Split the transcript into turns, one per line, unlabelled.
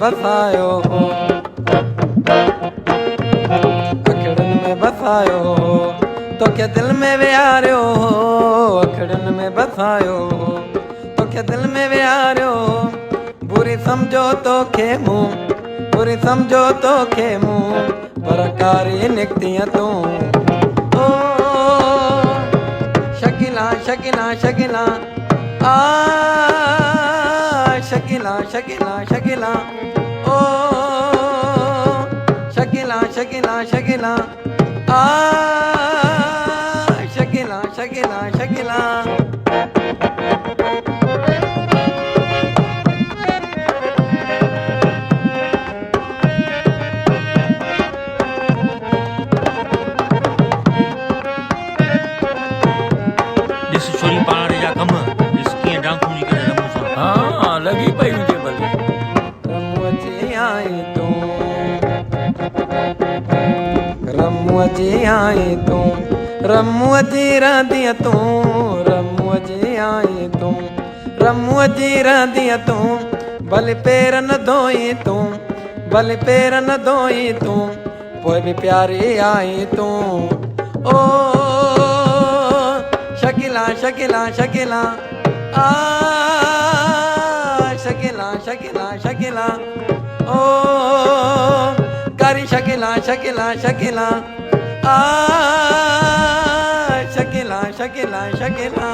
बसायो हो, अखड़न में बसायो हो, तो क्या दिल में विहारियो हो, अखड़न में बसायो हो, तो क्या दिल में विहारियो हो। बुरी समझो तो खेमू, बुरी समझो तो खेमू, परकारी निकतियां तू। ओ शकीला शकीला शकीला, आ शकीला शकीला शकीला, ओ शकीला शकीला शकीला, आ शकीला शकीला शकीला।
ॾिस छोरी पाण जा कम ॾिस कीअं डांकू जी करे रमूं सां।
हाँ लगी पई हुजे भले।
रमुअ जी आई तूं, रमुअ जी आई तूं, रमुअ जी रहंदीअ तूं, रमुअ जी आई तूं, रमुअ जी रहंदीअ तूं। भले पेर न धोई तूं, भले पेर न धोई तूं, पोइ बि प्यारी आई तूं। ओ शकीला शकीला शकीला, आ शकीला शकीला शकीला, ओ कारी शकीला शकीला शकीला, आ शकीला शकीला शकीला।